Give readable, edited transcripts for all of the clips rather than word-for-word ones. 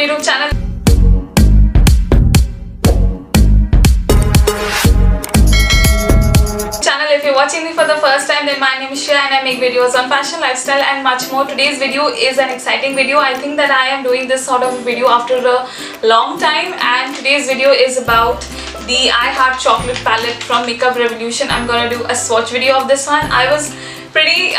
YouTube channel. If you're watching me for the first time, then my name is Shreya and I make videos on fashion, lifestyle and much more. Today's video is an exciting video. I think that I am doing this sort of video after a long time, and today's video is about the I Heart Chocolate palette from Makeup Revolution. I'm gonna do a swatch video of this one. I was pretty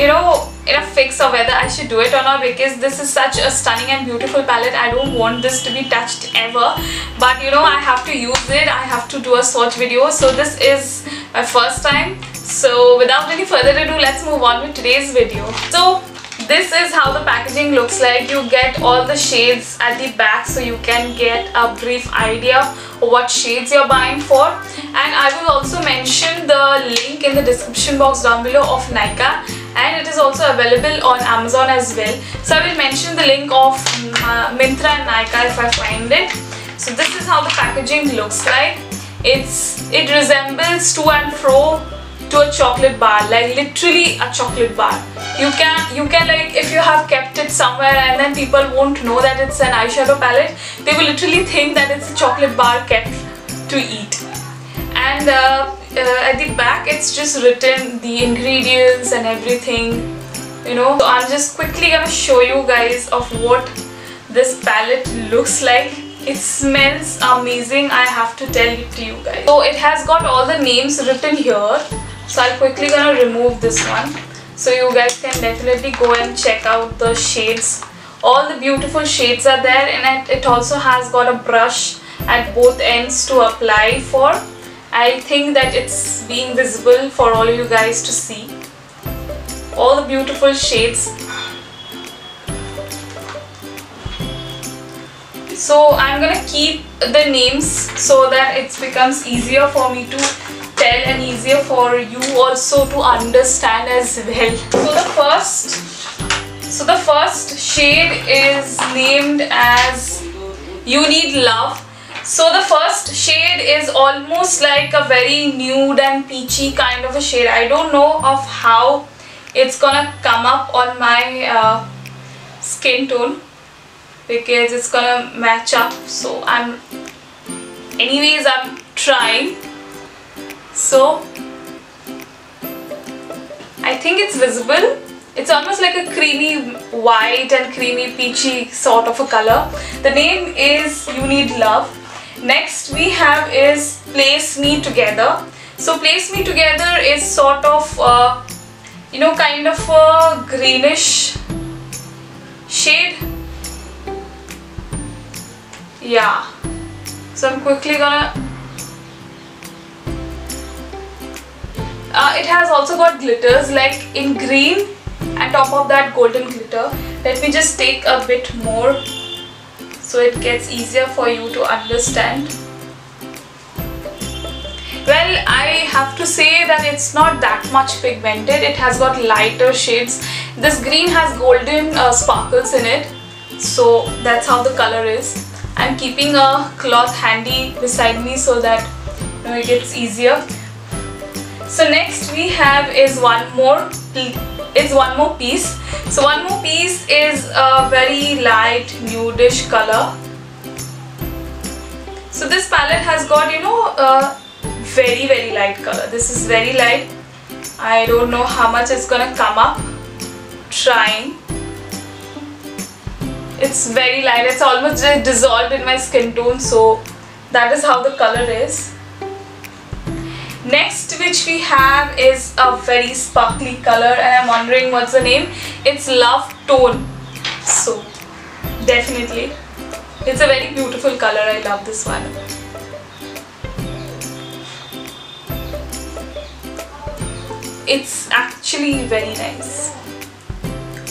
in a fix of whether I should do it or not, because this is such a stunning and beautiful palette. I don't want this to be touched ever, but I have to use it. I have to do a swatch video. So this is my first time. So without any further ado, let's move on with today's video. So this is how the packaging looks like. You get all the shades at the back, so you can get a brief idea of what shades you're buying for. And I will also mention the link in the description box down below of Nykaa, and it is also available on Amazon as well. So I will mention the link of Myntra and Nykaa if I find it. So this is how the packaging looks like. It resembles to and fro to a chocolate bar, like literally a chocolate bar. You can like, if you have kept it somewhere and then people won't know that it's an eyeshadow palette, they will literally think that it's a chocolate bar kept to eat. And at the back it's just written the ingredients and everything, So I'm just quickly gonna show you guys of what this palette looks like. It smells amazing, I have to tell it to you guys. So it has got all the names written here. So I'm quickly gonna remove this one, so you guys can definitely go and check out the shades. All the beautiful shades are there, and it also has got a brush at both ends to apply for. I think that it's being visible for all of you guys to see. All the beautiful shades. So I'm gonna keep the names so that it becomes easier for me to tell and easier for you also to understand as well. So the first shade is named as You Need Love. So the first shade is almost like a very nude and peachy kind of a shade. I don't know of how it's gonna come up on my skin tone, because it's gonna match up. So I'm trying. So I think it's visible. It's almost like a creamy white and creamy peachy sort of a color. The name is You Need Love. Next we have is Place Me Together. So Place Me Together is sort of kind of a greenish shade. Yeah, so I'm quickly gonna it has also got glitters like in green, and top of that golden glitter. Let me just take a bit more so it gets easier for you to understand. Well, I have to say that it's not that much pigmented. It has got lighter shades. This green has golden sparkles in it, so that's how the color is. I'm keeping a cloth handy beside me so that it gets easier. So next we have is one more piece. So one more piece is a very light nudish color. So this palette has got a very light color. This is very light. I don't know how much it's gonna come up. Trying. It's very light. It's almost dissolved in my skin tone. So that is how the color is. Next which we have is a very sparkly color, and I'm wondering what's the name. It's Love Tone. So definitely it's a very beautiful color. I love this one. It's actually very nice.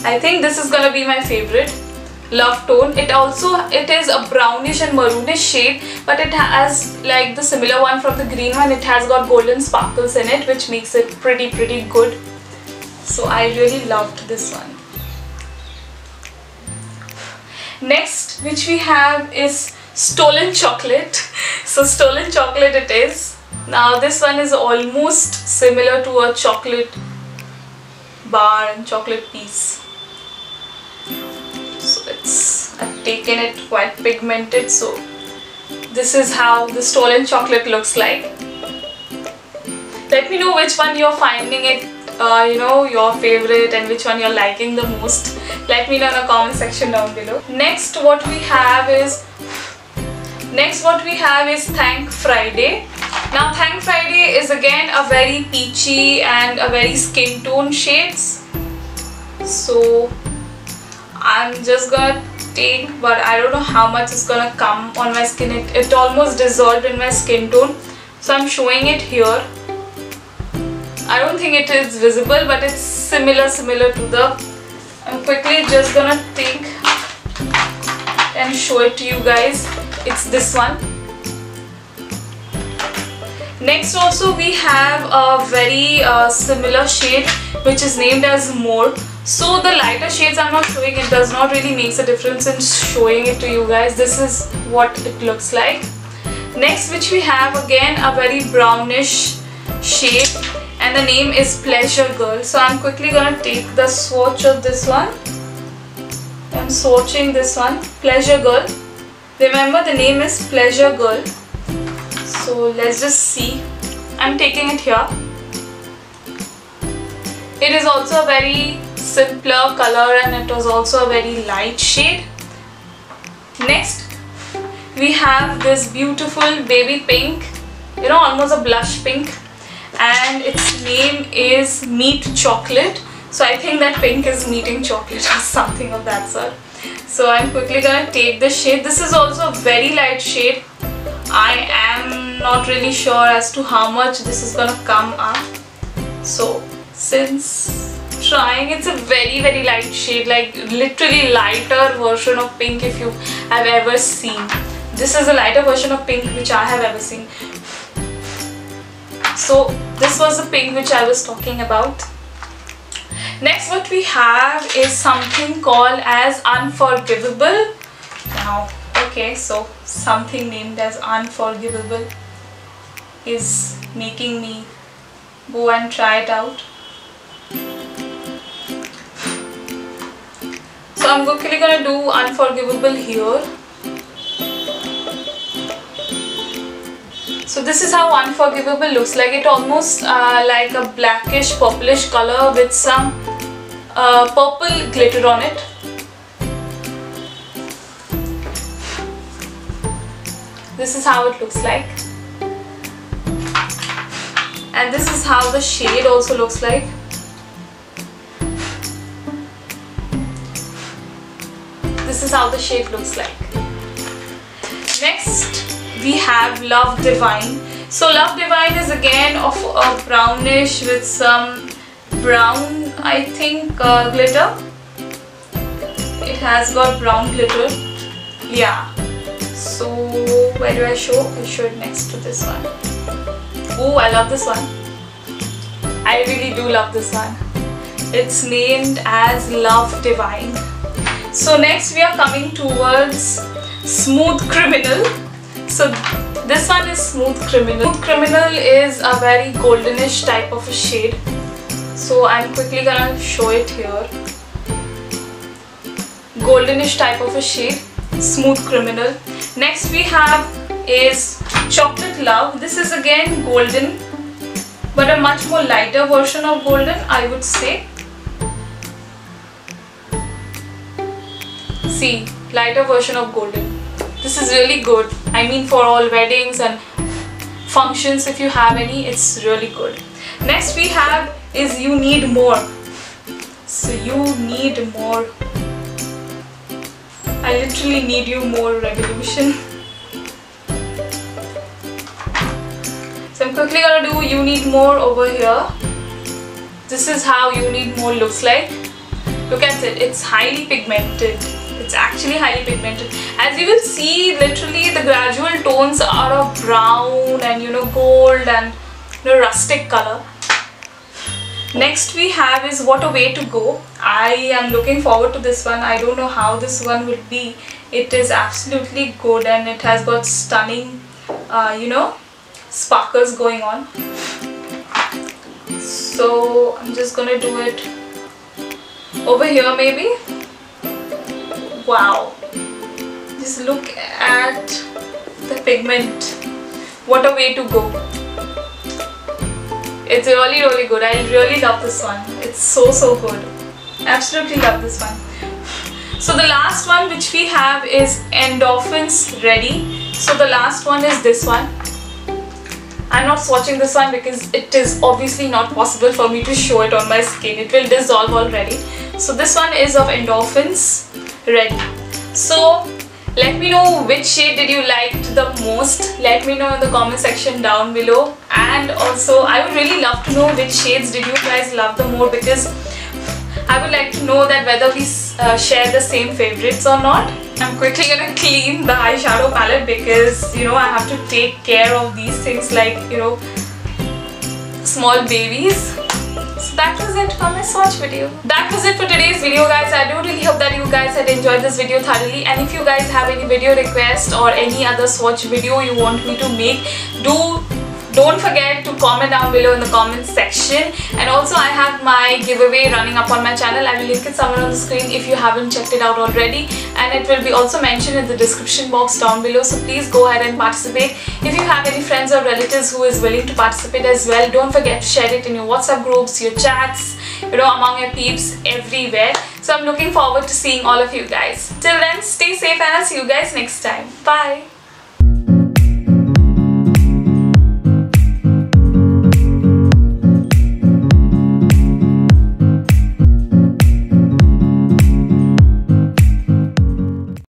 I think this is gonna be my favorite. Love Tone. It is a brownish and maroonish shade, but it has like the similar one from the green one. It has got golden sparkles in it, which makes it pretty good. So I really loved this one. Next which we have is Stolen Chocolate. So Stolen Chocolate it is. Now this one is almost similar to a chocolate bar and chocolate piece. So it's a taken it quite pigmented. So this is how the stolen chocolate looks like. Let me know which one you're finding it your favorite and which one you're liking the most. Let me know in the comment section down below. Next what we have is Thank Friday. Now Thank Friday is again a very peachy and a very skin tone shades. So I'm just gonna take, but I don't know how much is gonna come on my skin. It almost dissolved in my skin tone, so I'm showing it here. I don't think it is visible, but it's similar to the. I'm quickly just gonna take and show it to you guys. It's this one. Next also we have a very similar shade which is named as More. So the lighter shades I'm not showing, it does not really make a difference in showing it to you guys. This is what it looks like. Next which we have again a very brownish shade, and the name is Pleasure Girl. So I'm quickly gonna take the swatch of this one. I'm swatching this one, Pleasure Girl. Remember the name is Pleasure Girl. So let's just see. I'm taking it here. It is also a very simpler color and it was also a very light shade. Next we have this beautiful baby pink, almost a blush pink, and its name is Meet Chocolate. So I think that pink is meeting chocolate or something of that sort. So I'm quickly gonna take the shade. This is also a very light shade. I am not really sure as to how much this is gonna come up. So since trying, it's a very light shade, like literally lighter version of pink if you have ever seen. This is a lighter version of pink which I have ever seen. So this was the pink which I was talking about. Next what we have is something called as Unforgivable. Now okay, so something named as Unforgivable is making me go and try it out. So I'm quickly gonna do Unforgivable here. So this is how Unforgivable looks like. It almost like a blackish purplish color with some purple glitter on it. This is how it looks like. And this is how the shade also looks like. This is how the shade looks like. Next we have Love Divine. So Love Divine is again of a brownish with some brown, I think, glitter. It has got brown glitter. Yeah. So where do I show? I show it next to this one. Oh, I love this one. I really do love this one. It's named as Love Divine. So next we are coming towards Smooth Criminal. So this one is Smooth Criminal. Smooth Criminal is a very goldenish type of a shade. So I'm quickly gonna show it here. Goldenish type of a shade, Smooth Criminal. Next we have is Chocolate Love. This is again golden, but a much more lighter version of golden, I would say. See, lighter version of golden. This is really good. I mean, for all weddings and functions, if you have any, it's really good. Next we have is You Need More. So You Need More. I literally need you more, Revolution. So I'm quickly gonna do You Need More over here. This is how You Need More looks like. Look at it, it's highly pigmented. It's actually highly pigmented. As you will see, literally the gradual tones are of brown and gold and rustic color. Next we have is What a Way to Go. I am looking forward to this one. I don't know how this one will be. It is absolutely good and it has got stunning sparkles going on. So I'm just gonna do it over here maybe. Wow, Just look at the pigment. What a way to go. It's really, really good. I really love this one. It's so good. Absolutely love this one. So the last one which we have is Endorphins Ready. So the last one is this one. I'm not swatching this one because it is obviously not possible for me to show it on my skin. It will dissolve already. So this one is of Endorphins Ready. So let me know which shade did you like the most. Let me know in the comment section down below. And also I would really love to know which shades did you guys love the more, because I would like to know that whether we share the same favorites or not. I'm quickly gonna clean the eyeshadow palette because you know I have to take care of these things like, you know, small babies. So that was it for my swatch video. That was it for today's video, guys. I do really hope that you guys had enjoyed this video thoroughly, and if you guys have any video request or any other swatch video you want me to make, don't forget to comment down below in the comments section. And also I have my giveaway running up on my channel. I will link it somewhere on the screen if you haven't checked it out already, and it will be also mentioned in the description box down below. So please go ahead and participate. If you have any friends or relatives who is willing to participate as well, don't forget to share it in your WhatsApp groups, your chats, you know, among your peeps, everywhere. So I'm looking forward to seeing all of you guys. Till then, stay safe and I'll see you guys next time. Bye.